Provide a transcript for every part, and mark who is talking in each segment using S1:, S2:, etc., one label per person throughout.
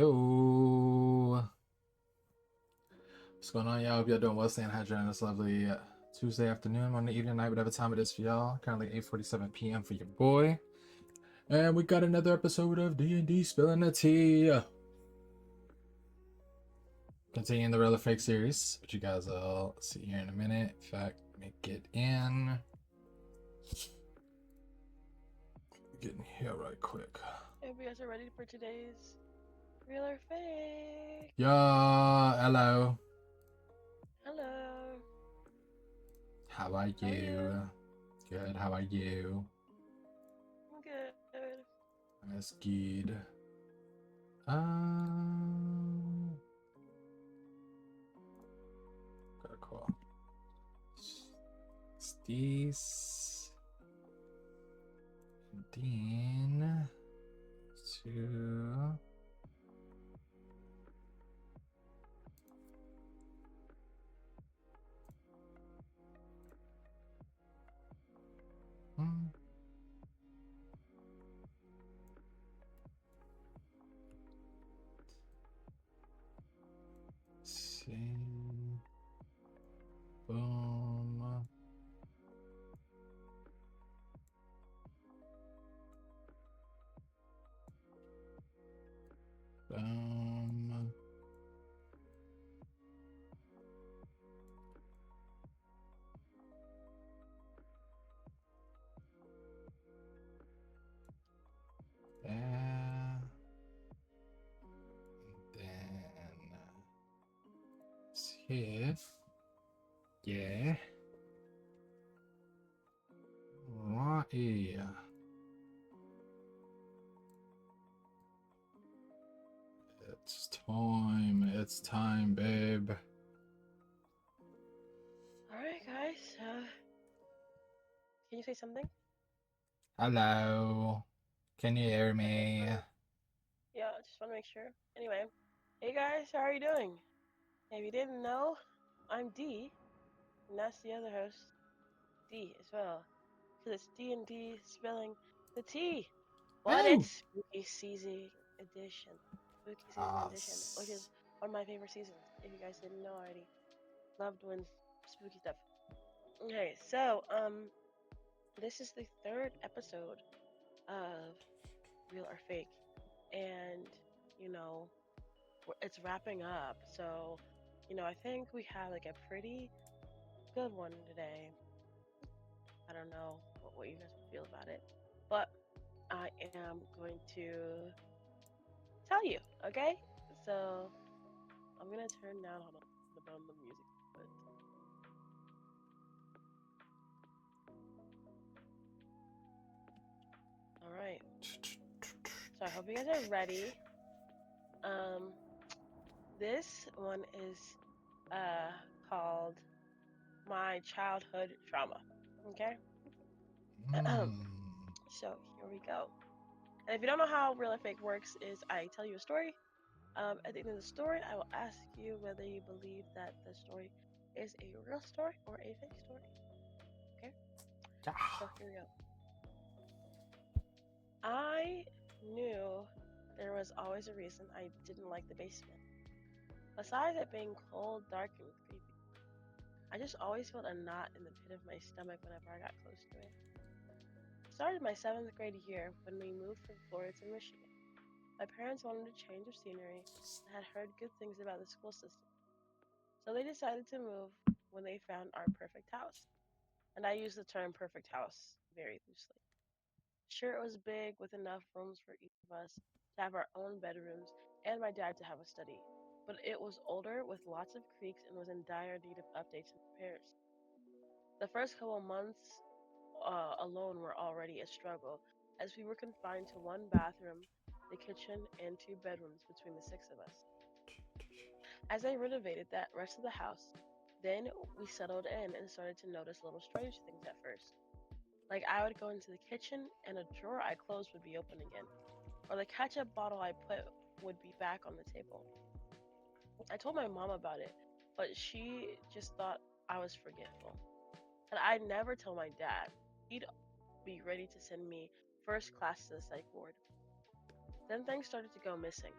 S1: Yo. What's going on, y'all? Hope y'all doing well, staying hydrated on this lovely Tuesday afternoon, Monday evening, night, whatever time it is for y'all. Currently 8:47 p.m. for your boy. And we got another episode of D&D Spilling the Tea. Continuing the Real or Fake series, which you guys will see here in a minute. In fact, let me get in. Get in here right quick.
S2: Hope you guys are ready for today's Real or Fake.
S1: Yeah, hello.
S2: Hello.
S1: How are you? Good, how are you?
S2: I'm good.
S1: That's good. Um, okay, cool. These, Dean, two. Hmm. See. Boom. Boom. There. Then here. Yeah. Right here. It's time. It's time, babe.
S2: Alright, guys. Can you say something?
S1: Hello. Can you hear
S2: Okay,
S1: me?
S2: yeah, just want to make sure. Anyway, hey guys, how are you doing? If you didn't know, I'm D, and that's the other host, D as well. Because it's D&D spelling the T. But
S1: Oh.
S2: it's Spooky Season Edition. Spooky Season Edition, which is
S1: Us.
S2: one of my favorite seasons, if you guys didn't know already. Loved when spooky stuff. Okay, so this is the third episode of Real or Fake, and you know it's wrapping up. So, I think we have like a pretty good one today. I don't know what you guys feel about it, but I am going to tell you. Okay, so I'm gonna turn down hold on the music, but all right. So I hope you guys are ready. Um, this one is uh called My Childhood Trauma. Okay?
S1: Mm.
S2: So here we go. And if you don't know how real or fake works, is I tell you a story. At the end of the story, I will ask you whether you believe that the story is a real story or a fake story. Okay?
S1: Yeah.
S2: So here we go. I knew there was always a reason I didn't like the basement. Besides it being cold, dark, and creepy, I just always felt a knot in the pit of my stomach whenever I got close to it. Started my seventh grade year when we moved from Florida to Michigan. My parents wanted a change of scenery and had heard good things about the school system, so they decided to move when they found our perfect house. And I use the term perfect house very loosely. Sure, it was big with enough rooms for each of us to have our own bedrooms and my dad to have a study, but it was older with lots of creaks and was in dire need of updates and repairs. The first couple months alone were already a struggle, as we were confined to one bathroom, the kitchen, and two bedrooms between the six of us. As I renovated that rest of the house, then we settled in and started to notice little strange things at first. Like I would go into the kitchen and a drawer I closed would be open again, or the ketchup bottle I put would be back on the table. I told my mom about it, but she just thought I was forgetful. And I'd never tell my dad. He'd be ready to send me first class to the psych ward. Then things started to go missing.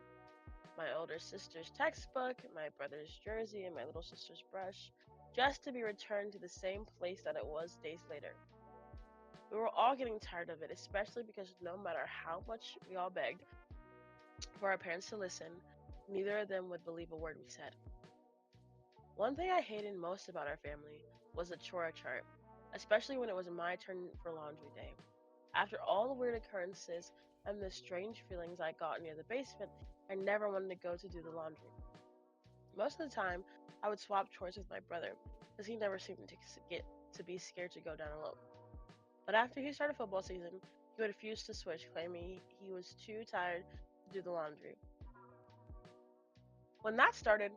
S2: My older sister's textbook, my brother's jersey, and my little sister's brush, just to be returned to the same place that it was days later. We were all getting tired of it, especially because no matter how much we all begged for our parents to listen, neither of them would believe a word we said. One thing I hated most about our family was the chore chart, especially when it was my turn for laundry day. After all the weird occurrences and the strange feelings I got near the basement, I never wanted to go to do the laundry. Most of the time, I would swap chores with my brother, because he never seemed to get to be scared to go down alone. But after he started football season, he would refuse to switch, claiming he was too tired to do the laundry. When that started,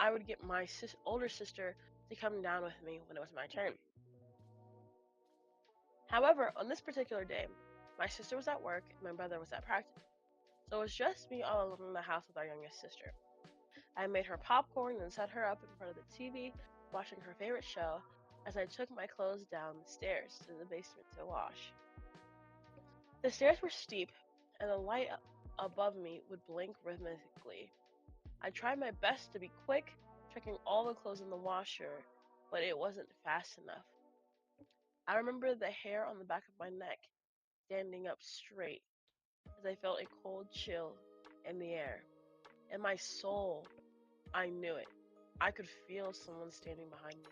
S2: I would get my older sister to come down with me when it was my turn. However, on this particular day, my sister was at work and my brother was at practice, so it was just me all alone in the house with our youngest sister. I made her popcorn and set her up in front of the TV, watching her favorite show, as I took my clothes down the stairs to the basement to wash. The stairs were steep, and the light above me would blink rhythmically. I tried my best to be quick, checking all the clothes in the washer, but it wasn't fast enough. I remember the hair on the back of my neck standing up straight as I felt a cold chill in the air. In my soul, I knew it. I could feel someone standing behind me.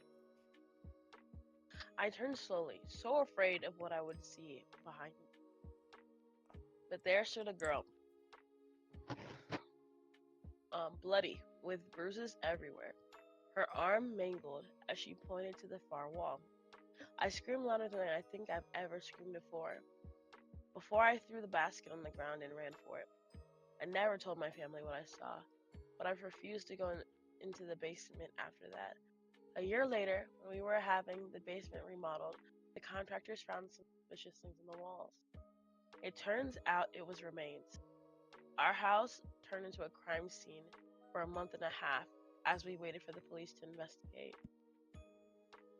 S2: I turned slowly, so afraid of what I would see behind me. But there stood a girl, bloody, with bruises everywhere, her arm mangled as she pointed to the far wall. I screamed louder than I think I've ever screamed before I threw the basket on the ground and ran for it. I never told my family what I saw, but I've refused to go into the basement after that. A year later, when we were having the basement remodeled, the contractors found some suspicious things in the walls. It turns out it was remains. Our house turned into a crime scene for a month and a half as we waited for the police to investigate.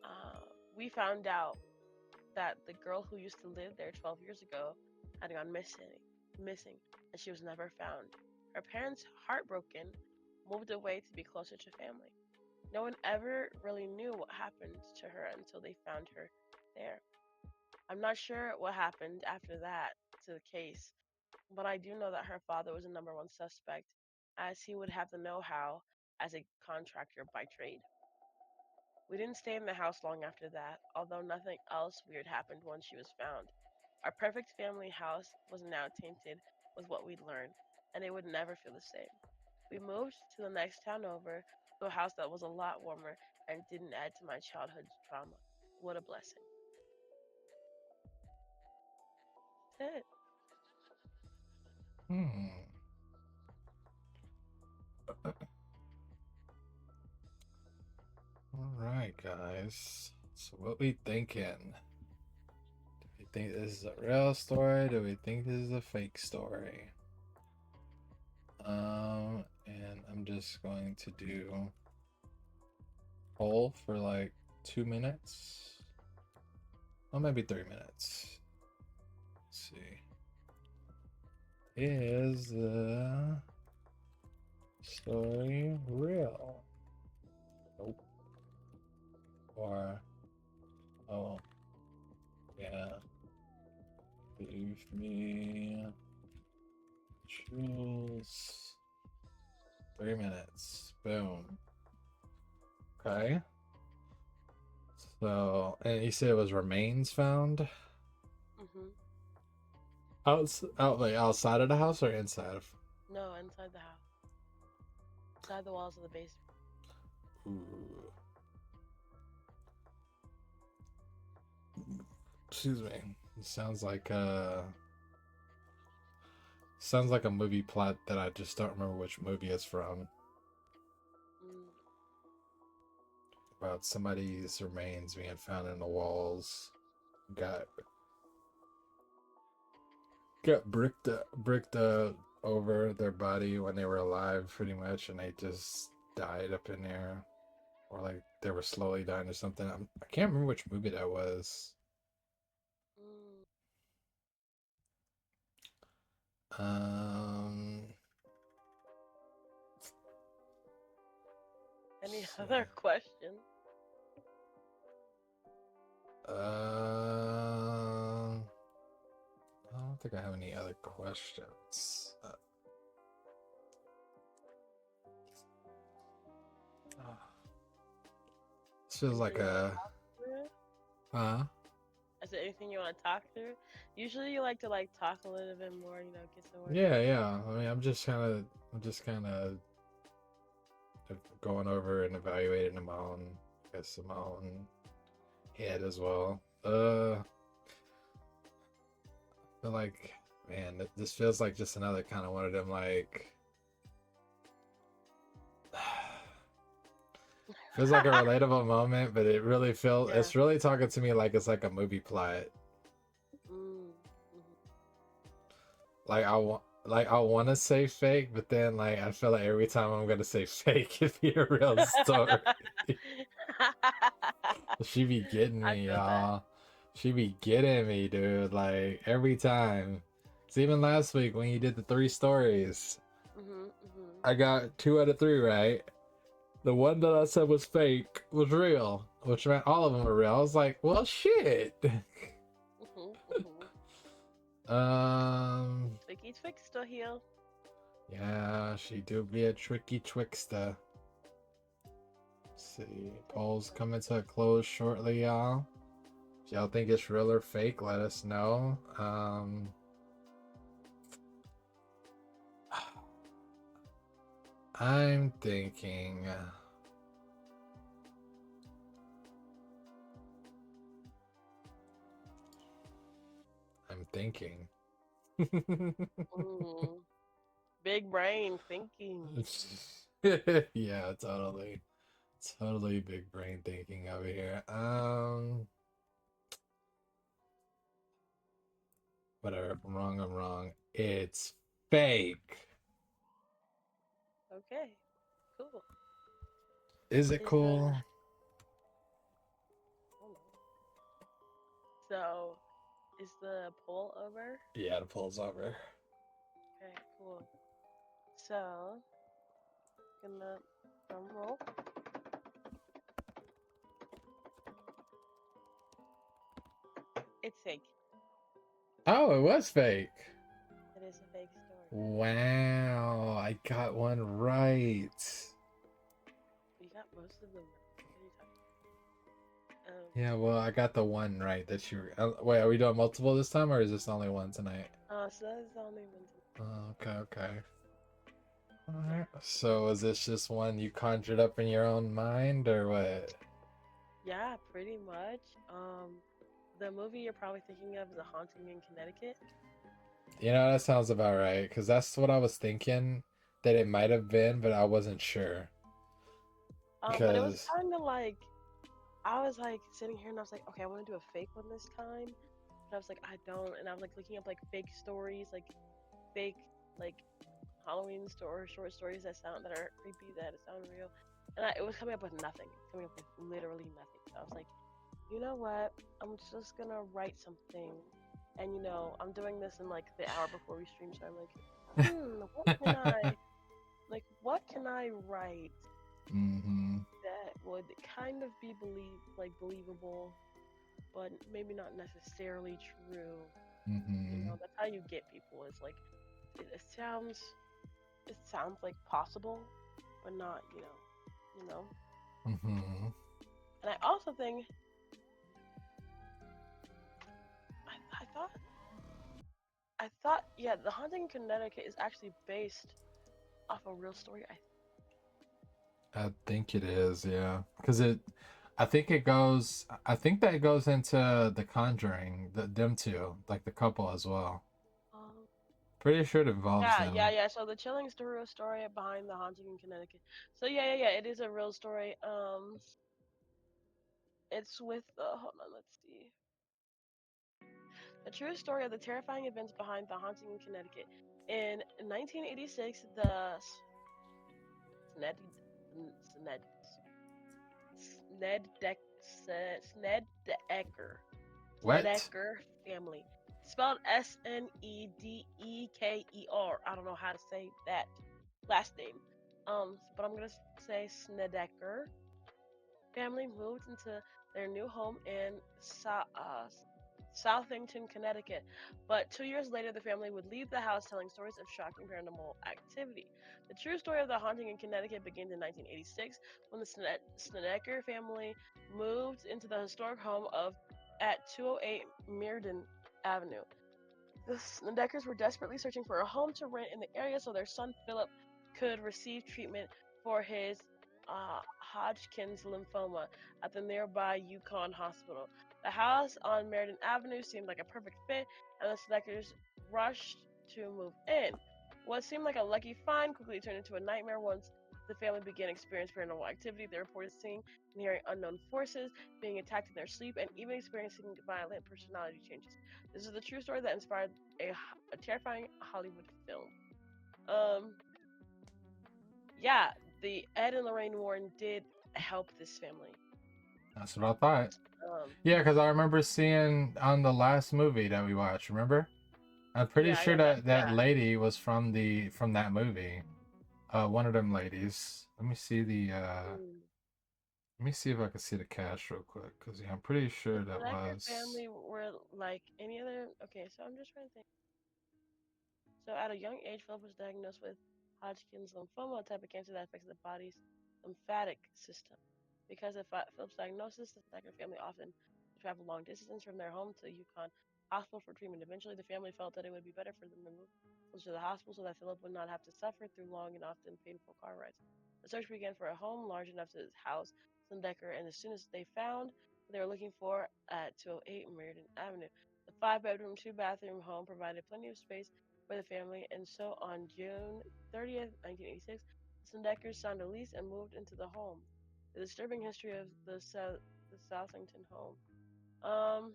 S2: Uh, we found out that the girl who used to live there 12 years ago had gone missing, and she was never found. Her parents, heartbroken, moved away to be closer to family. No one ever really knew what happened to her until they found her there. I'm not sure what happened after that to the case, but I do know that her father was the number one suspect, as he would have the know how as a contractor by trade. We didn't stay in the house long after that, although nothing else weird happened once she was found. Our perfect family house was now tainted with what we'd learned, and it would never feel the same. We moved to the next town over to a house that was a lot warmer and didn't add to my childhood trauma. What a blessing. That's it.
S1: Hmm. All right, guys. So what we thinking? Do we think this is a real story? Do we think this is a fake story? And I'm just going to do poll for like 2 minutes. Well, maybe 3 minutes. Let's see. Is the story real? Nope. Or, oh, yeah. Leave me. Choose. 3 minutes. Boom. Okay. So, and you said it was remains found
S2: Mhm.
S1: out like outside of the house or inside of?
S2: No, inside the house, inside the walls of the basement.
S1: Ooh. Excuse me. It sounds like a movie plot that I just don't remember which movie it's from.
S2: Mm.
S1: About somebody's remains being found in the walls. Got bricked over their body when they were alive, pretty much, and they just died up in there, or like they were slowly dying or something. I can't remember which movie that was.
S2: Mm.
S1: Um,
S2: Any
S1: See.
S2: other questions?
S1: I don't think I have any other questions. This feels like
S2: Anything you want to
S1: a
S2: talk through?
S1: huh?
S2: Is there anything you want to talk through? Usually you like to like talk a little bit more, get some words.
S1: Yeah. I mean, I'm just kind of going over and evaluating in my own, I guess, in my own head as well. I feel like, man, this feels like just another kind of one of them like. Feels like a relatable moment, but it really feels
S2: Yeah.
S1: it's really talking to me like it's like a movie plot.
S2: Mm-hmm.
S1: Like I want to say fake, but then like I feel like every time I'm gonna say fake, it'd be a real story. She be getting
S2: I
S1: me,
S2: feel that.
S1: y'all. She be getting me, dude. Like every time. It's even last week when you did the 3 stories.
S2: Mhm. Mhm.
S1: I got 2 out of 3 right. The one that I said was fake was real, which meant all of them were real. I was like, well, shit.
S2: Mhm. Mhm.
S1: um,
S2: Tricky Twixter here.
S1: yeah, she do be a tricky trickster. Let's see, polls coming to a close shortly, y'all. If y'all think it's real or fake, let us know. I'm thinking. I'm thinking.
S2: Mm. Big brain thinking.
S1: Yeah, totally big brain thinking over here. Whatever. If I'm wrong, I'm wrong. It's fake.
S2: Okay. Cool.
S1: Is it
S2: Is the
S1: cool?
S2: hold on. So is the poll over?
S1: Yeah, the poll's over.
S2: Okay. Cool. So gonna drum roll. It's fake.
S1: Oh, it was fake.
S2: It is a fake story.
S1: Wow, I got one right.
S2: You got most of them right. What are you talking
S1: Yeah, well, I got the one right that you were. Wait, are we doing multiple this time, or is this only one tonight?
S2: So that's the only one.
S1: Okay. Alright. So, is this just one you conjured up in your own mind, or what?
S2: Yeah, pretty much. The movie you're probably thinking of is A Haunting in Connecticut.
S1: You know, that sounds about right, because that's what I was thinking that it might have been, but I wasn't sure.
S2: But it was
S1: Because,
S2: kind of like I was like sitting here and I was like, okay, I want to do a fake one this time, but I was like, I don't, and I was like looking up like fake stories, like fake like Halloween story, short stories that are creepy, that sound real, and it was coming up with nothing. It's coming up with literally nothing. So I was like, you know what? I'm just gonna write something, and I'm doing this in like the hour before we stream, so I'm like, what can I write
S1: mm-hmm,
S2: that would kind of be believable, but maybe not necessarily true.
S1: mm-hmm,
S2: That's how you get people. It's like it sounds like possible, but not. You know.
S1: mm-hmm.
S2: And I also think I thought yeah, The Haunting in Connecticut is actually based off a real story.
S1: I think it is, yeah. Because I think that it goes into The Conjuring, them two, like the couple as well.
S2: Um,
S1: Pretty sure it involves them.
S2: yeah. So the chilling real story behind The Haunting in Connecticut. So yeah. It is a real story. It's with hold on, let's see. The true story of the terrifying events behind The Haunting in Connecticut. In 1986, the Sned Sned
S1: What?
S2: Snedeker family, spelled Snedeker. I don't know how to say that last name. but I'm gonna say Snedeker family moved into their new home in Southington, Connecticut. But 2 years later, the family would leave the house telling stories of shocking paranormal activity. The true story of the haunting in Connecticut begins in 1986 when the Snedeker family moved into the historic home of at 208 Meerden Avenue. The Snedekers were desperately searching for a home to rent in the area so their son Philip could receive treatment for his Hodgkin's lymphoma at the nearby Yukon Hospital. The house on Meriden Avenue seemed like a perfect fit, and the Snedekers rushed to move in. What seemed like a lucky find quickly turned into a nightmare once the family began experiencing paranormal activity. They reported seeing and hearing unknown forces, being attacked in their sleep, and even experiencing violent personality changes. This is the true story that inspired a terrifying Hollywood film. Um, yeah, the Ed and Lorraine Warren did help this family.
S1: That's what I thought.
S2: Um,
S1: Yeah, because I remember seeing on the last movie that we watched. Remember? I'm pretty
S2: yeah,
S1: sure
S2: yeah,
S1: that lady was from that movie. One of them ladies. Let me see the.
S2: Mm.
S1: Let me see if I can see the cast real quick, because yeah, I'm pretty
S2: The
S1: sure that
S2: Snedeker
S1: was.
S2: family were like any other. Okay, so I'm just trying to think. So at a young age, Philip was diagnosed with Hodgkin's lymphoma, a type of cancer that affects the body's lymphatic system. Because of Philip's diagnosis, the Snedeker family often traveled long distance from their home to Yukon Hospital for treatment. Eventually, the family felt that it would be better for them to move closer to the hospital so that Philip would not have to suffer through long and often painful car rides. The search began for a home large enough to house Snedeker, and as soon as they found what they were looking for at 208 Meriden Avenue, the 5 bedroom, 2 bathroom home provided plenty of space for the family, and so on June 30th, 1986, the Snedeckers signed a lease and moved into the home. The disturbing history of the Southington home. Um,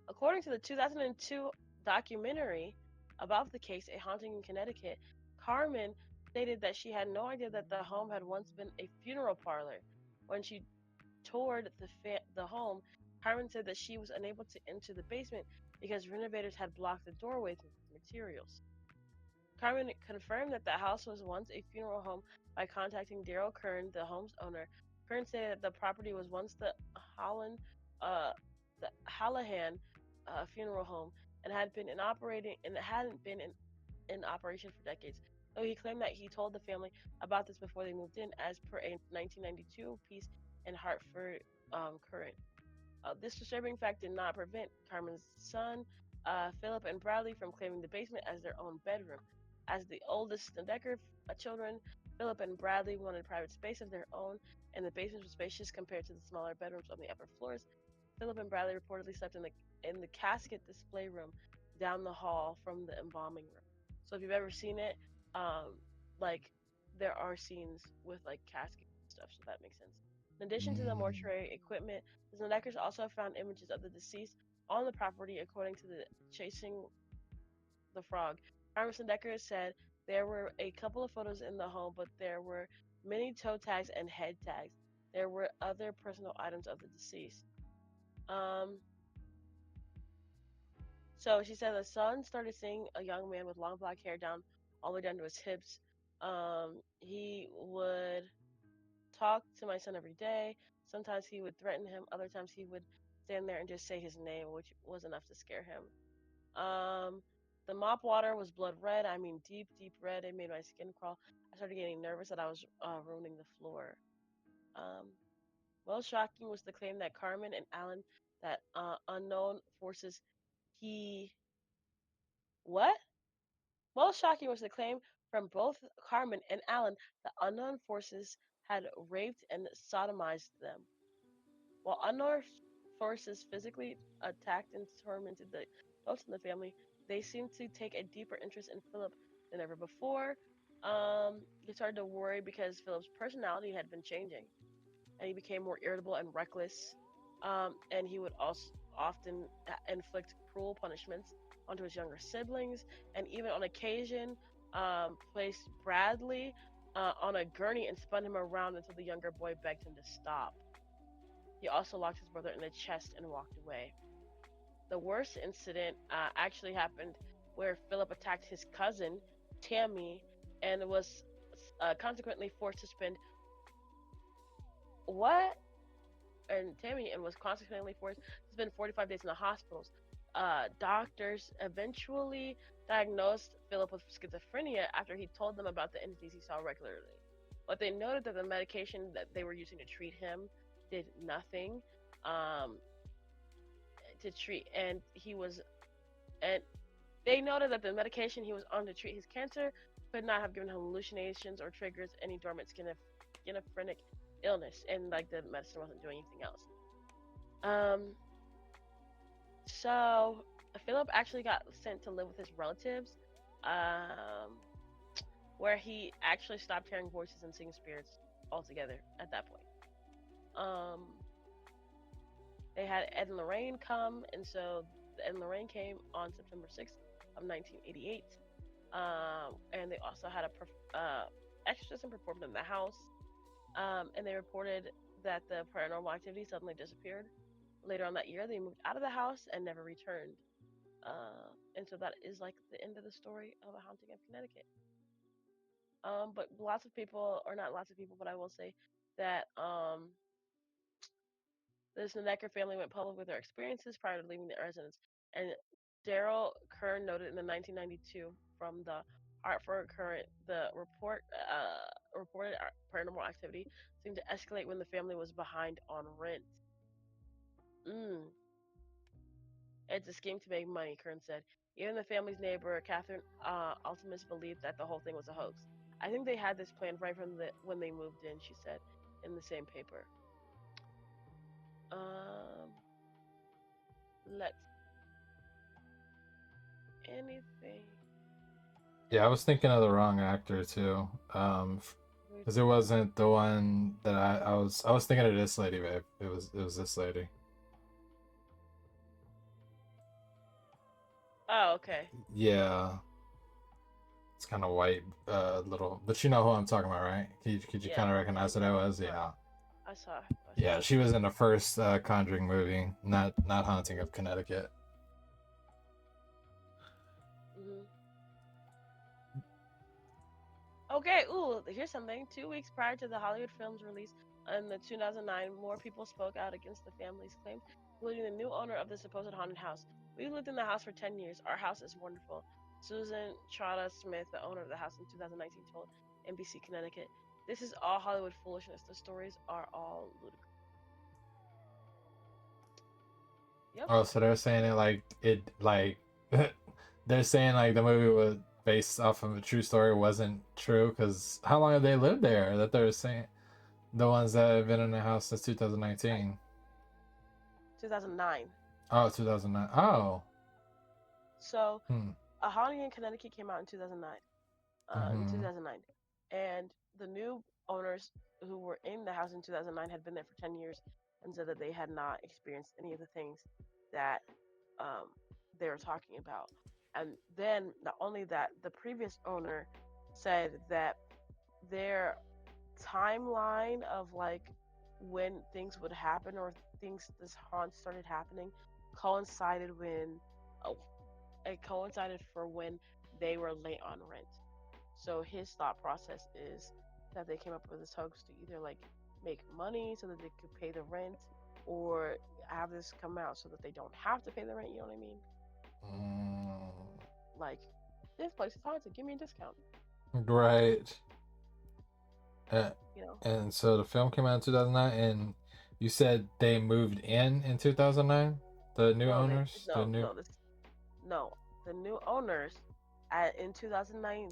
S2: According to the 2002 documentary about the case, A Haunting in Connecticut, Carmen stated that she had no idea that the home had once been a funeral parlor. When she toured the home, Carmen said that she was unable to enter the basement because renovators had blocked the doorways with materials. Carmen confirmed that the house was once a funeral home by contacting Daryl Kern, the home's owner. Kern said that the property was once Holland, uh, the Hallahan funeral home and had been in operating and hadn't been in operation for decades. Though he claimed that he told the family about this before they moved in, as per a 1992 piece in Hartford Current. This disturbing fact did not prevent Carmen's son, Philip and Bradley, from claiming the basement as their own bedroom. As the oldest Snedeker children, Philip and Bradley wanted private space of their own, and the basement was spacious compared to the smaller bedrooms on the upper floors. Philip and Bradley reportedly slept in the casket display room down the hall from the embalming room. So if you've ever seen it, um, like there are scenes with like caskets and stuff, so that makes sense. In addition to the
S1: Mm.
S2: mortuary equipment, the Snedeckers also found images of the deceased on the property, according to the Chasing the Frog. Carmen Snedeker said there were a couple of photos in the home, but there were many toe tags and head tags. There were other personal items of the deceased. Um, so she said the son started seeing a young man with long black hair down all the way down to his hips. He would talk to my son every day. Sometimes he would threaten him. Other times he would stand there and just say his name, which was enough to scare him. The mop water was blood red. I mean, deep, deep red. It made my skin crawl. I started getting nervous that I was ruining the floor. Um, Most shocking was the claim that Carmen and Alan, that unknown forces, he what? Most shocking was the claim from both Carmen and Alan that unknown forces had raped and sodomized them. While unknown forces physically attacked and tormented the adults in the family, they seemed to take a deeper interest in Philip than ever before. He started to worry because Philip's personality had been changing, and he became more irritable and reckless. And he would also often inflict cruel punishments onto his younger siblings, and even on occasion, placed Bradley on a gurney and spun him around until the younger boy begged him to stop. He also locked his brother in the chest and walked away. The worst incident actually happened where Philip attacked his cousin, Tammy, and was consequently forced to spend what? And Tammy and was consequently forced to spend 45 days in the hospitals. Doctors eventually diagnosed Philip with schizophrenia after he told them about the entities he saw regularly. But they noted that the medication that they were using to treat him did nothing um, to treat, and they noted that the medication he was on to treat his cancer could not have given him hallucinations or triggers any dormant schizophrenic illness, and like the medicine wasn't doing anything else. Um, so Philip actually got sent to live with his relatives, um, where he actually stopped hearing voices and seeing spirits altogether at that point. Um, they had Ed and Lorraine come, and so Ed and Lorraine came on September 6th of 1988. And they also had a exorcism performed in the house, and they reported that the paranormal activity suddenly disappeared. Later on that year, they moved out of the house and never returned. And so that is like the end of the story of A Haunting of Connecticut. But lots of people, or not lots of people, but I will say that the Snedeker family went public with their experiences prior to leaving the residence. And Daryl Kern noted in the 1992 from the Hartford Current, the reported paranormal activity seemed to escalate when the family was behind on rent. Mm, it's a scheme to make money, Kern said. Even the family's neighbor, Catherine Altimus, believed that the whole thing was a hoax. I think they had this planned right from when they moved in, she said in the same paper. Um, let's anything.
S1: Yeah, I was thinking of the wrong actor too. Because it wasn't the one that I was thinking of this lady, babe. It was this lady.
S2: Oh, okay.
S1: Yeah, it's kind of white, little, but you know who I'm talking about, right? Could you
S2: Yeah,
S1: kind of
S2: yeah,
S1: recognize who
S2: yeah.
S1: that was? Yeah,
S2: I saw.
S1: yeah, she was in the first Conjuring movie, not Haunting of Connecticut.
S2: Hmm. Okay. Ooh, here's something. 2 weeks prior to the Hollywood film's release in the 2009, more people spoke out against the family's claims, including the new owner of the supposed haunted house. We lived in the house for 10 years. Our house is wonderful. Susan Trotta Smith, the owner of the house in 2019, told NBC Connecticut. This is all Hollywood foolishness. The stories are all ludicrous. Yep.
S1: Oh, so they're saying it like they're saying like the movie was based off of a true story wasn't true because how long have they lived there that they're saying the ones that have been in the house since 2019?
S2: 2009.
S1: Oh, 2009. Oh.
S2: So,
S1: Hmm.
S2: A Haunting in Connecticut came out in 2009. In
S1: Mm-hmm.
S2: 2009, and the new owners who were in the house in 2009 had been there for 10 years and said that they had not experienced any of the things that um, they were talking about. And then not only that, the previous owner said that their timeline of like when things would happen or things this haunt started happening coincided when oh, it coincided for when they were late on rent. So his thought process is that they came up with this hoax to either like make money so that they could pay the rent or have this come out so that they don't have to pay the rent, you know what I mean?
S1: Mm.
S2: Like, this place is haunted, give me a discount,
S1: Right. Uh,
S2: you know?
S1: and so the film came out in 2009, and you said they moved in 2009. The new
S2: No, they
S1: owners, the
S2: no
S1: new.
S2: no this no. The new owners in 2009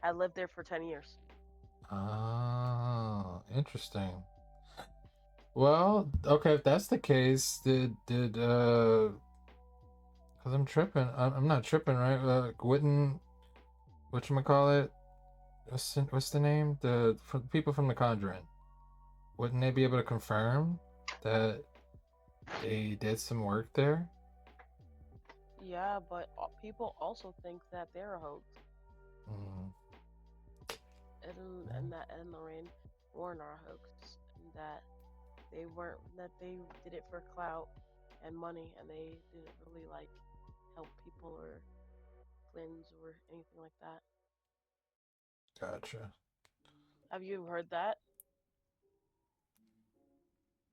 S2: had lived there for 10 years.
S1: Ah, interesting. Well, okay, if that's the case, cause I'm tripping. I'm not tripping, right? Wouldn't whatchamacallit? What's the name? The people from The Conjuring. Wouldn't they be able to confirm that they did some work there?
S2: Yeah, but people also think that they're a hoax.
S1: Mm.
S2: And that Ed and Lorraine weren't our hoax, and that they weren't that they did it for clout and money, and they didn't really like help people or cleanse or anything like that.
S1: Gotcha.
S2: Have you heard that?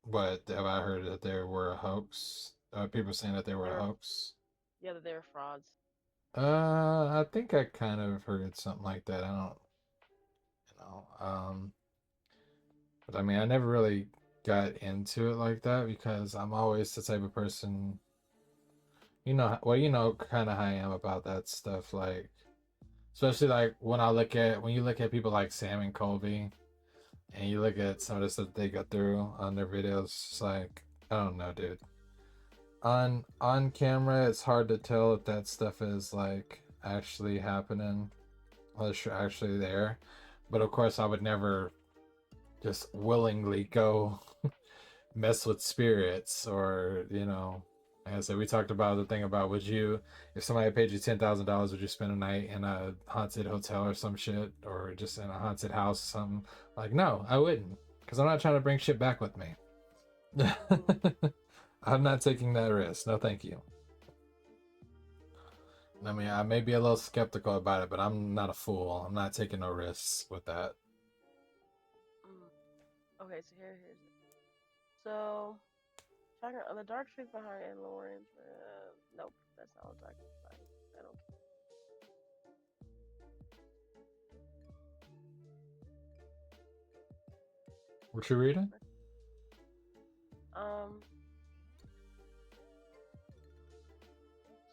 S1: But have I heard that there were a hoax? People saying that they were
S2: They
S1: a
S2: were,
S1: hoax.
S2: yeah, that they were frauds.
S1: I think I kind of heard something like that. I don't, you know, but I mean, I never really got into it like that because I'm always the type of person, you know, kind of how I am about that stuff. Like, especially like when you look at people like Sam and Colby, and you look at some of the stuff they go through on their videos, it's like, I don't know, dude. On camera, it's hard to tell if that stuff is like actually happening, unless you're actually there. But of course, I would never just willingly go mess with spirits or like I said, we talked about the thing about would you, if somebody paid you $10,000, would you spend a night in a haunted hotel or some shit, or just in a haunted house or something? Like, no, I wouldn't, because I'm not trying to bring shit back with me.
S2: Mm,
S1: I'm not taking that risk. No, thank you. I mean, I may be a little skeptical about it, but I'm not a fool. I'm not taking no risks with that.
S2: mm. Okay, so here's it. So, checking on the dark truth behind Ed Lawrence. Nope, that's not what dark truth behind. I don't
S1: What you reading?
S2: care.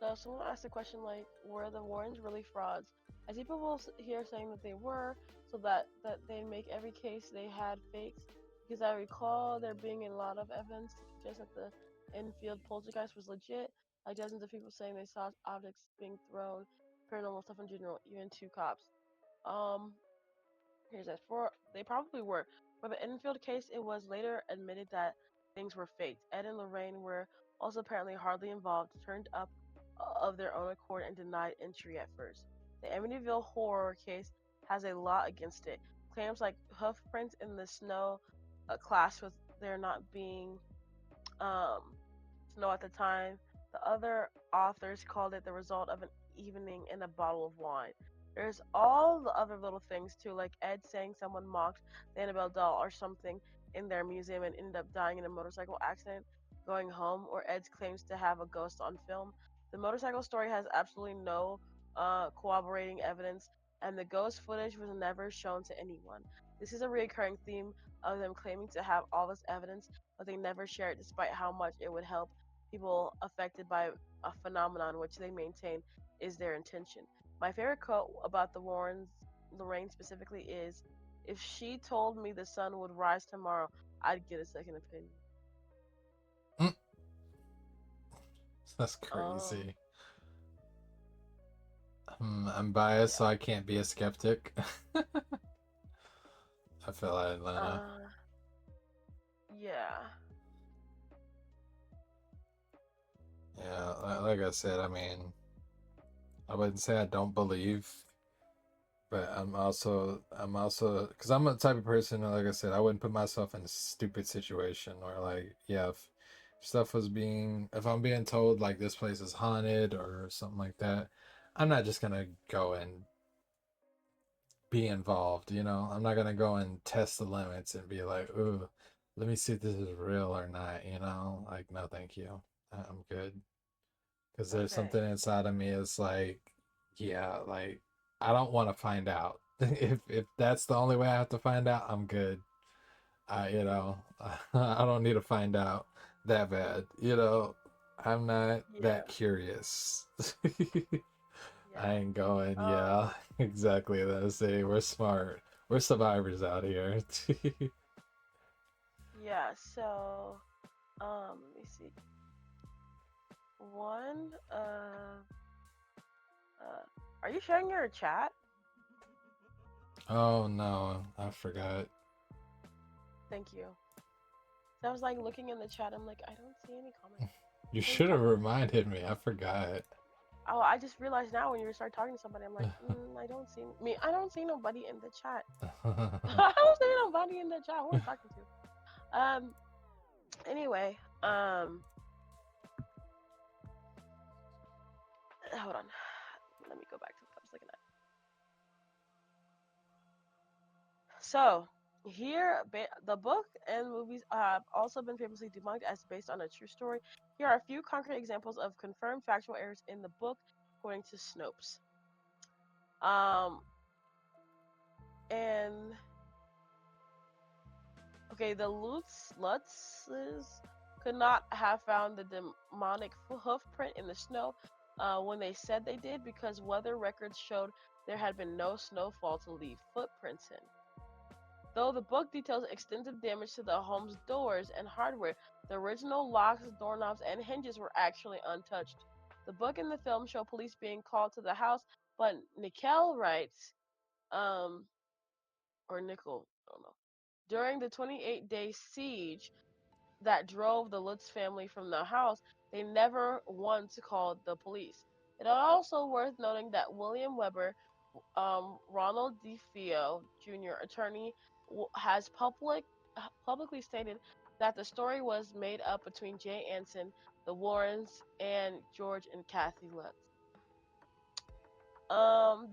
S2: So someone asked a question like, "Were the Warrens really frauds?" I see people here saying that they were, so that they make every case they had fakes. Because I recall there being a lot of evidence to suggest that the infield poltergeist was legit. Like dozens of people saying they saw objects being thrown, paranormal stuff in general, even two cops. Um, Here's that. For they probably were. For the Enfield case, it was later admitted that things were faked. Ed and Lorraine were also apparently hardly involved, turned up of their own accord, and denied entry at first. The Amityville horror case has a lot against it. Claims like hoof prints in the snow clash with there not being um, snow at the time. The other authors called it the result of an evening in a bottle of wine. There's all the other little things too, like Ed saying someone mocked the Annabelle doll or something in their museum and ended up dying in a motorcycle accident going home, or Ed's claims to have a ghost on film. The motorcycle story has absolutely no corroborating evidence, and the ghost footage was never shown to anyone. This is a recurring theme of them claiming to have all this evidence, but they never share it despite how much it would help people affected by a phenomenon which they maintain is their intention. My favorite quote about the Warrens, Lorraine specifically, is, "If she told me the sun would rise tomorrow, I'd get a second opinion."
S1: Mm, that's
S2: Um,
S1: crazy. I'm biased,
S2: yeah.
S1: so I can't be a skeptic. I feel like Atlanta.
S2: Uh, yeah.
S1: Yeah, like I said, I mean, I wouldn't say I don't believe, but because I'm a type of person, like I said, I wouldn't put myself in a stupid situation or like, yeah, if stuff was if I'm being told like this place is haunted or something like that, I'm not just gonna go and be involved, I'm not gonna go and test the limits and be like, ooh, let me see if this is real or not, Like, no, thank you. I'm good. Because there's
S2: Okay.
S1: something inside of me is like, yeah, like I don't want to find out. If that's the only way I have to find out, I'm good. I don't need to find out that bad. I'm not
S2: Yeah.
S1: that curious. I
S2: Yeah.
S1: ain't going,
S2: Um.
S1: yeah, exactly. Let's say we're smart. We're survivors out here.
S2: Yeah. So. Let me see. One. Uh. Are you sharing your chat?
S1: Oh no, I forgot.
S2: Thank you. So I was like looking in the chat. I'm like, I don't see any comments.
S1: You
S2: Who's
S1: should have
S2: talking to me?
S1: reminded me. I forgot.
S2: Oh, I just realized now when you start talking to somebody, I'm like, I don't see me. I don't see nobody in the chat. I don't see nobody in the chat. Who am I talking to? Anyway, hold on. Let me go back to what I was looking at. So here, the book and movies have also been famously debunked as based on a true story. Here are a few concrete examples of confirmed factual errors in the book, according to Snopes. Um, and okay, the Lutzes could not have found the demonic hoof print in the snow when they said they did because weather records showed there had been no snowfall to leave footprints in. Though the book details extensive damage to the home's doors and hardware, the original locks, doorknobs, and hinges were actually untouched. The book and the film show police being called to the house, but Nickel writes, um, or Nickel, I don't know. During the 28-day siege that drove the Lutz family from the house, they never once called the police. It is also worth noting that William Weber, Ronald DeFeo Jr., attorney, has publicly stated that the story was made up between Jay Anson, the Warrens, and George and Kathy Lutz.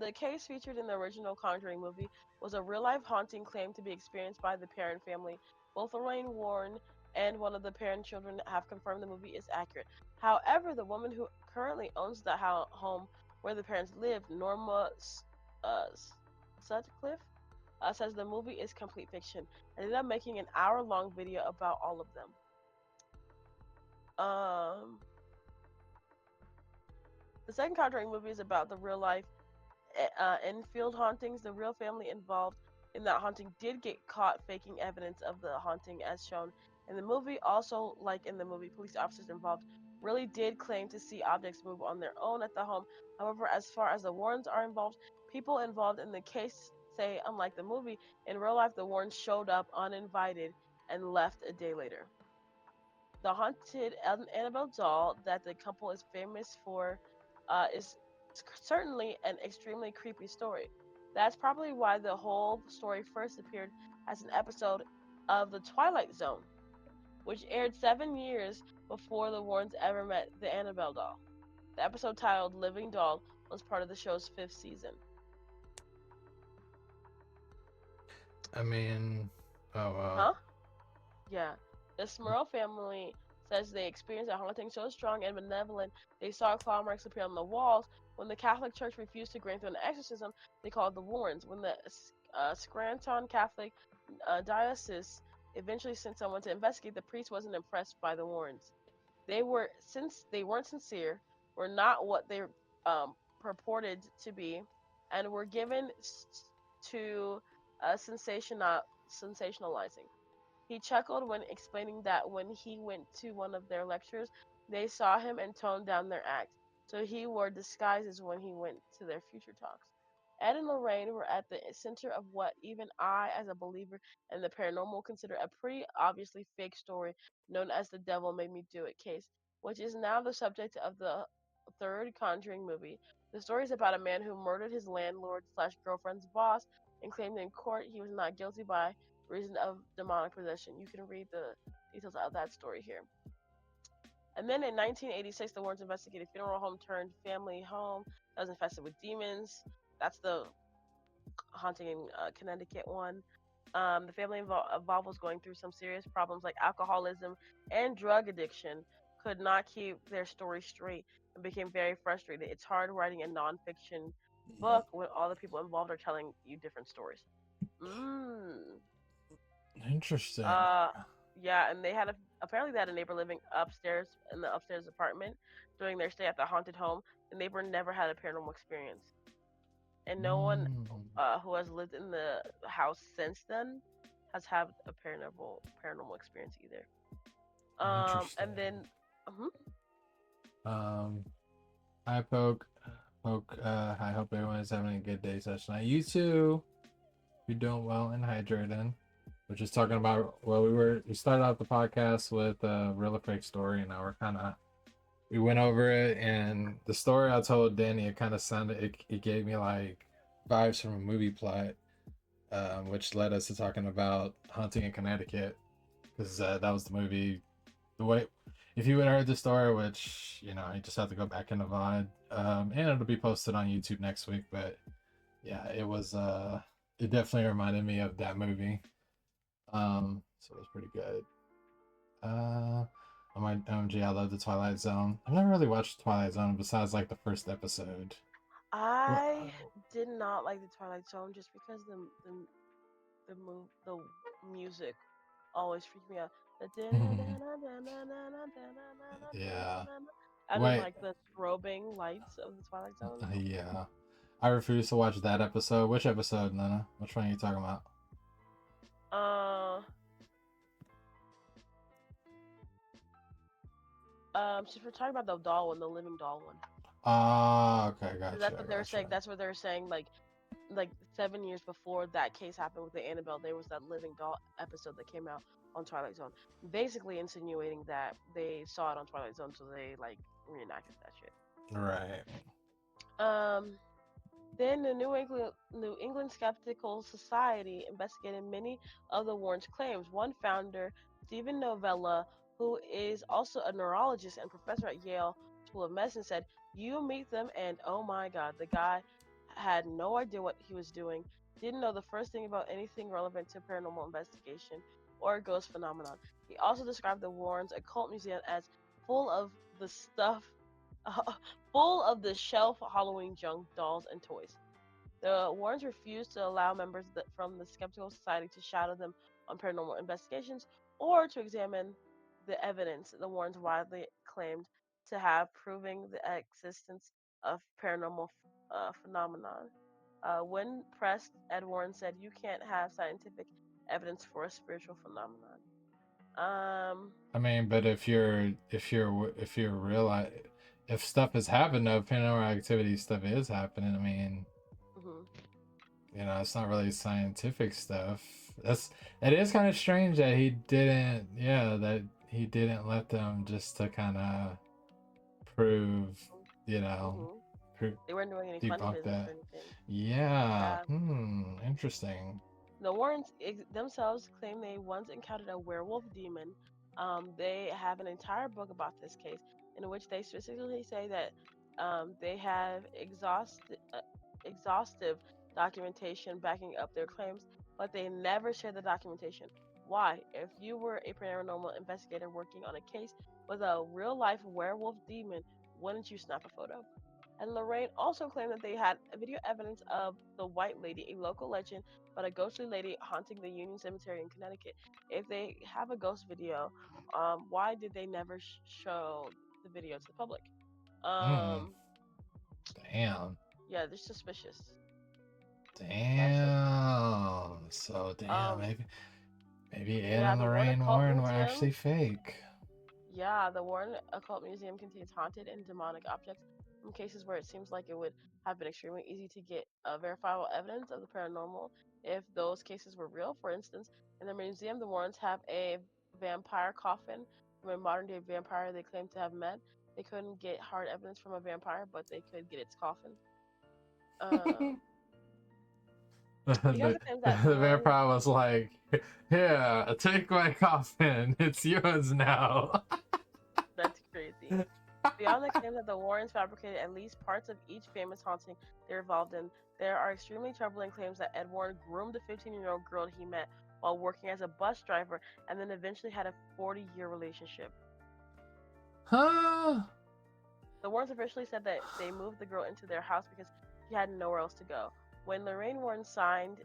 S2: The case featured in the original Conjuring movie was a real-life haunting claimed to be experienced by the Perron family. Both Lorraine Warren and one of the Perron children have confirmed the movie is accurate. However, the woman who currently owns the home where the parents lived, Norma uh, Sutcliffe, says the movie is complete fiction and ended up making an hour-long video about all of them. The second Conjuring movie is about the real-life Enfield hauntings. The real family involved in that haunting did get caught faking evidence of the haunting as shown in the movie. Also, like in the movie, police officers involved really did claim to see objects move on their own at the home. However, as far as the Warrens are involved, people involved in the case say, unlike the movie, in real life the Warrens showed up uninvited and left a day later. The haunted Annabelle doll that the couple is famous for is certainly an extremely creepy story. That's probably why the whole story first appeared as an episode of The Twilight Zone, which aired 7 years before the Warrens ever met the Annabelle doll. The episode titled Living Doll was part of the show's 5th season.
S1: I mean, oh wow.
S2: Huh? Yeah. The Smurl family says they experienced a haunting so strong and benevolent they saw claw marks appear on the walls. When the Catholic Church refused to grant them an exorcism, they called the Warrens. When the Scranton Catholic Diocese eventually sent someone to investigate, the priest wasn't impressed by the Warrens. Since they weren't sincere, were not what they purported to be, and were given to sensationalizing. He chuckled when explaining that when he went to one of their lectures, they saw him and toned down their act, so he wore disguises when he went to their future talks. Ed and Lorraine were at the center of what even I, as a believer in the paranormal, consider a pretty obviously fake story known as the Devil Made Me Do It case, which is now the subject of the third Conjuring movie. The story is about a man who murdered his landlord/girlfriend's boss and claimed in court he was not guilty by reason of demonic possession. You can read the details of that story here. And then in 1986, the Warrens investigated a funeral home turned family home that was infested with demons. That's the haunting in Connecticut one. The family involved was going through some serious problems like alcoholism and drug addiction, could not keep their story straight, and became very frustrated. It's hard writing a nonfiction book when all the people involved are telling you different stories.
S1: Interesting.
S2: Yeah, and apparently they had a neighbor living upstairs in the upstairs apartment during their stay at the haunted home. The neighbor never had a paranormal experience, and no one who has lived in the house since then has had a paranormal experience either. And then,
S1: hi Poke. I hope everyone is having a good day such night. You too. You're doing well and hydrated. We're just talking about, well, we started out the podcast with a real or fake story, and now we went over it, and the story I told Danny, it kind of sounded, it gave me like vibes from a movie plot, which led us to talking about Haunting in Connecticut, because that was the movie. The way, if you had heard the story, which, you know, you just have to go back in the VOD, and it'll be posted on YouTube next week, but yeah, it was it definitely reminded me of that movie. So it was pretty good. On my OMG, I love the Twilight Zone. I've never really watched Twilight Zone besides like the first episode. What?
S2: I did not like the Twilight Zone just because the music always freaked me out. The
S1: Yeah.
S2: and then
S1: Wait.
S2: like the strobing lights of the Twilight Zone.
S1: Yeah. I refuse to watch that episode. Which episode, Nana? Which one are you talking about?
S2: Uh, since we're talking about the doll one, the living doll one.
S1: Ah, okay,
S2: That's
S1: gotcha,
S2: what they were saying.
S1: gotcha.
S2: That's what they were saying. Like 7 years before that case happened with the Annabelle, there was that living doll episode that came out on Twilight Zone, basically insinuating that they saw it on Twilight Zone, so they like reenacted that shit.
S1: Right.
S2: Um, Then the New England Skeptical Society investigated many of the Warrens' claims. One founder, Stephen Novella, who is also a neurologist and professor at Yale School of Medicine, said, "You meet them, and oh my God, the guy had no idea what he was doing, didn't know the first thing about anything relevant to paranormal investigation or ghost phenomenon." He also described the Warrens' occult museum as full of the stuff full of the shelf Halloween junk, dolls, and toys. The Warrens refused to allow members from the Skeptical Society to shadow them on paranormal investigations or to examine the evidence the Warrens widely claimed to have proving the existence of paranormal phenomenon. When pressed, Ed Warren said, "You can't have scientific evidence for a spiritual phenomenon." Um,
S1: I mean, but if you're real, if stuff is happening, if paranormal activity stuff is happening, I mean,
S2: mhm.
S1: it's not really scientific stuff. It is kind of strange that he didn't let them just to kind of prove, you know,
S2: Mhm.
S1: prove,
S2: They weren't doing any funny
S1: debunk
S2: business
S1: that.
S2: or anything.
S1: Yeah.
S2: Yeah.
S1: Interesting.
S2: The Warrens themselves claim they once encountered a werewolf demon. They have an entire book about this case in which they specifically say that they have exhaustive documentation backing up their claims, but they never share the documentation. Why? If you were a paranormal investigator working on a case with a real life werewolf demon, wouldn't you snap a photo? And Lorraine also claimed that they had video evidence of the White Lady, a local legend about a ghostly lady haunting the Union Cemetery in Connecticut. If they have a ghost video, why did they never show the video to the public?
S1: Hmm.
S2: Um,
S1: Damn.
S2: yeah, they're suspicious. That's it.
S1: Damn. So damn.
S2: Um,
S1: Maybe Ed
S2: yeah,
S1: and
S2: the Warren
S1: Lorraine
S2: Occult
S1: Warren were
S2: Museum.
S1: actually fake.
S2: Yeah, the Warren Occult Museum contains haunted and demonic objects from cases where it seems like it would have been extremely easy to get verifiable evidence of the paranormal if those cases were real. For instance, in the museum, the Warrens have a vampire coffin from a modern day vampire they claim to have met. They couldn't get hard evidence from a vampire, but they could get its coffin. Um, he
S1: the,
S2: also claims that the
S1: the
S2: Warrens.
S1: vampire was like, "Yeah, take my coffin. It's yours now."
S2: That's crazy. Beyond the claim that the Warrens fabricated at least parts of each famous haunting they're involved in, there are extremely troubling claims that Ed Warren groomed a 15-year-old girl he met while working as a bus driver and then eventually had a 40-year relationship.
S1: Huh?
S2: The Warrens officially said that they moved the girl into their house because she had nowhere else to go. When Lorraine Warren signed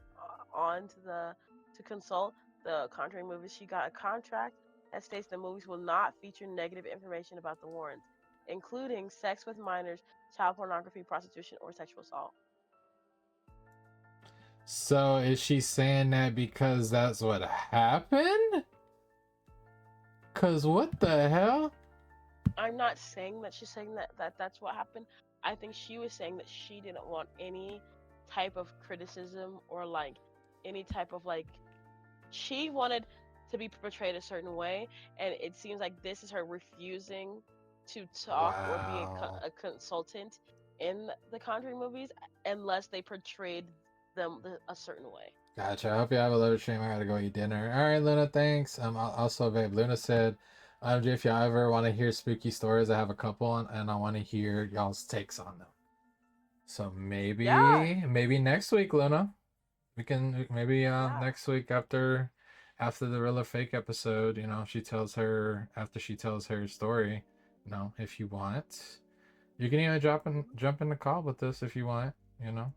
S2: on to consult the Conjuring movies, she got a contract that states the movies will not feature negative information about the Warrens, including sex with minors, child pornography, prostitution, or sexual assault.
S1: So is she saying that because that's what happened? Cause what the hell?
S2: I'm not saying that she's saying that that's what happened. I think she was saying that she didn't want any type of criticism or like any type of like she wanted to be portrayed a certain way, and it seems like this is her refusing to talk or be
S1: Wow.
S2: a consultant in the Conjuring movies unless they portrayed them a certain way.
S1: Gotcha. I hope you have a little stream. I gotta go eat dinner. All right, Luna. Thanks. Also, babe, Luna said, if y'all ever want to hear spooky stories, I have a couple, and I want to hear y'all's takes on them. So
S2: Yeah,
S1: maybe next week, Luna. We can maybe
S2: Yeah.
S1: next week after the real or fake episode, you know, she tells her after she tells her story, you know, if you want. You can even
S2: Mhm.
S1: jump in the call with us if you want, you know.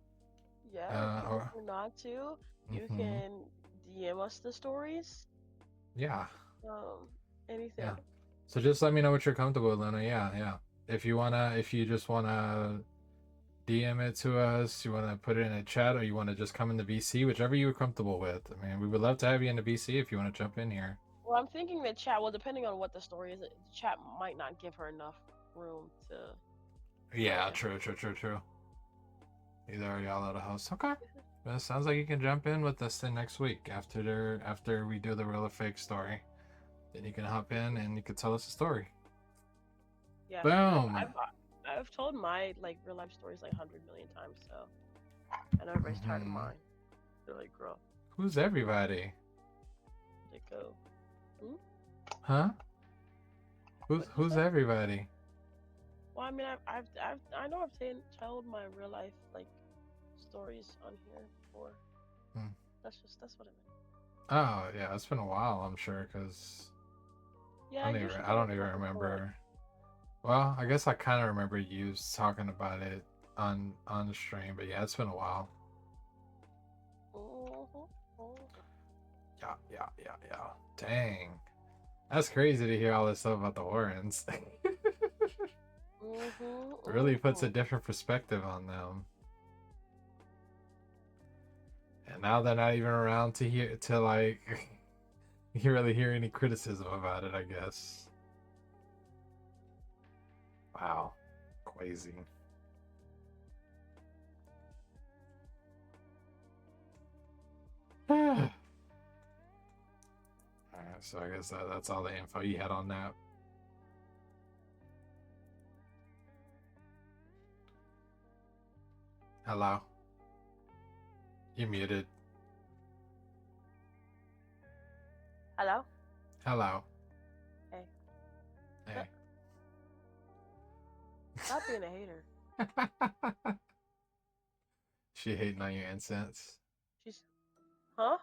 S2: Yeah, if
S1: Or
S2: you're not to, you
S1: mm-hmm.
S2: can DM us the stories.
S1: Yeah.
S2: Um,
S1: Yeah.
S2: anything.
S1: So just let me know what you're comfortable with, Lena. Yeah, yeah. If you just wanna DM it to us, you wanna put it in a chat, or you wanna just come in the VC, whichever you're comfortable with. I mean, we would love to have you in the VC if you wanna jump in here.
S2: Well, I'm thinking the chat. Well, depending on what the story is, the chat might not give her enough room to
S1: Yeah,
S2: join.
S1: true, true, true, true. Either are y'all at a house. Okay. Well, it sounds like you can jump in with us then next week after we do the real or fake story. Then you can hop in and you can tell us a story.
S2: Yeah, because
S1: Boom.
S2: I've told my like real life stories like 100 million times, so I know everybody's tired of
S1: Hmm.
S2: mine. They're like, girl,
S1: Who's everybody?
S2: they go, hmm?
S1: Huh?
S2: What'd you
S1: Who's
S2: say?
S1: everybody?
S2: Well, I mean, I know told my real life like stories on here before.
S1: Hmm.
S2: That's what I meant.
S1: Oh yeah, it's been a while. I'm sure because
S2: Yeah, you should
S1: I
S2: tell
S1: don't
S2: us
S1: even
S2: about the story.
S1: remember. Well, I guess I kind of remember you talking about it on the stream, but yeah, it's been a while.
S2: Mm-hmm.
S1: Yeah, yeah, yeah, yeah. Dang, that's crazy to hear all this stuff about the Warrens.
S2: Mm-hmm.
S1: Really puts a
S2: Mm-hmm.
S1: different perspective on them. And now they're not even around to hear to like you really hear any criticism about it, I guess. Wow. Crazy. Alright, so I guess that's all the info you had on that. Hello. You're muted.
S2: Hello.
S1: Hello.
S2: Hey.
S1: Hey.
S2: Stop being a hater.
S1: She hating on your incense.
S2: She's, huh?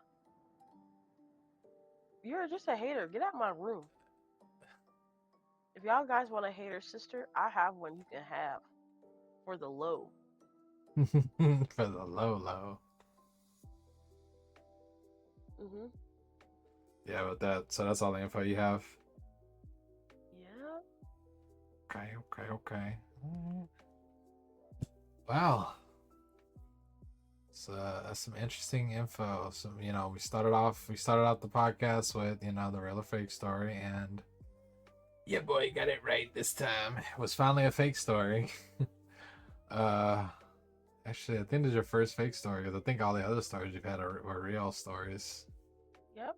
S2: You're just a hater. Get out my room. If y'all guys want a hater sister, I have one you can have for the low.
S1: For the low low.
S2: Mm-hmm.
S1: Yeah, but so that's all the info you have.
S2: Yeah.
S1: Okay, okay, okay. Wow. So that's some interesting info. Some, you know, we started off the podcast with, you know, the real or fake story, and yeah, boy, got it right this time. It was finally a fake story. uh, Actually, I think this is your first fake story because I think all the other stories you've had were real stories.
S2: Yep.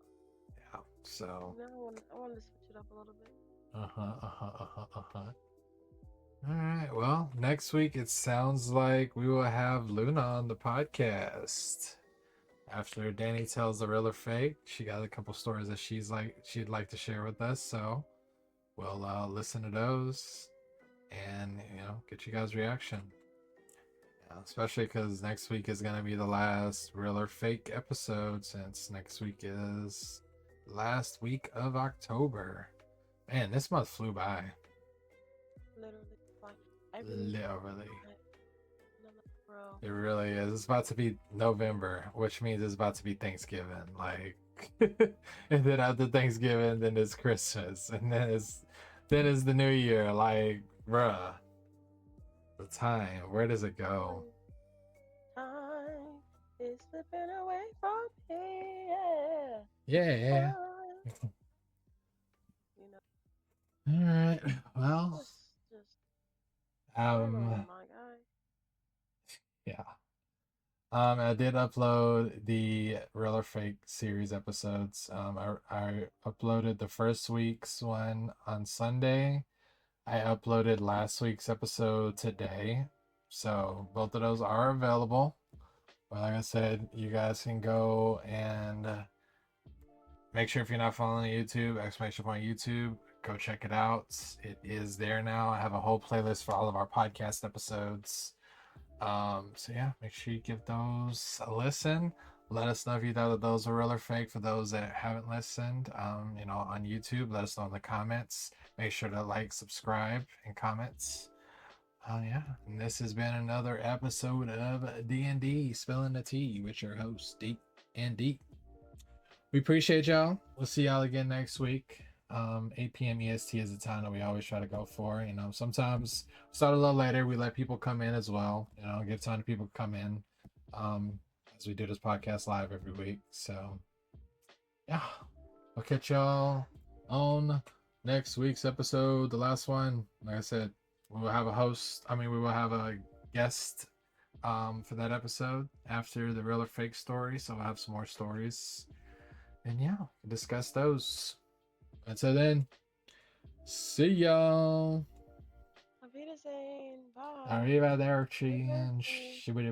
S1: Yeah. So.
S2: No, I wanted to switch it up a little bit.
S1: Uh huh. Uh huh. Uh huh. Uh huh. All right. Well, next week it sounds like we will have Luna on the podcast. After Danny tells the real or fake, she got a couple stories that she'd like to share with us. So we'll listen to those and get you guys' reaction. Yeah, especially because next week is gonna be the last real or fake episode since next week is last week of October. Man, this month flew by.
S2: Literally, like I really feel
S1: Literally.
S2: like, no, no, bro.
S1: It really is. It's about to be November, which means it's about to be Thanksgiving. Like, and then after Thanksgiving, then it's Christmas, and then it's the New Year. Like, bruh, the time. Where does it go?
S2: Time is slipping away from me. Yeah.
S1: Yeah.
S2: Time, you know,
S1: All right. Well,
S2: just going
S1: um,
S2: on, my guy.
S1: yeah. I did upload the Real or Fake series episodes. I uploaded the first week's one on Sunday. I uploaded last week's episode today. So both of those are available. But like I said, you guys can go and make sure if you're not following YouTube, exclamation point YouTube, go check it out. It is there now. I have a whole playlist for all of our podcast episodes. So yeah, make sure you give those a listen. Let us know if you thought that those were real or fake. For those that haven't listened, on YouTube, let us know in the comments. Make sure to like, subscribe, and comments. Yeah, and this has been another episode of D&D Spilling the Tea with your host, Deep and Deep. We appreciate y'all. We'll see y'all again next week. 8 p.m. EST is the time that we always try to go for. Sometimes we start a little later. We let people come in as well. Give time to people to come in. As we do this podcast live every week. So, yeah, I'll catch y'all on next week's episode, the last one. Like I said, we will have a host. We will have a guest for that episode after the real or fake story. So we'll have some more stories. And yeah, we'll discuss those. Until then, see y'all.
S2: Auf Wiedersehen. Bye.
S1: Arrivederci and shibidi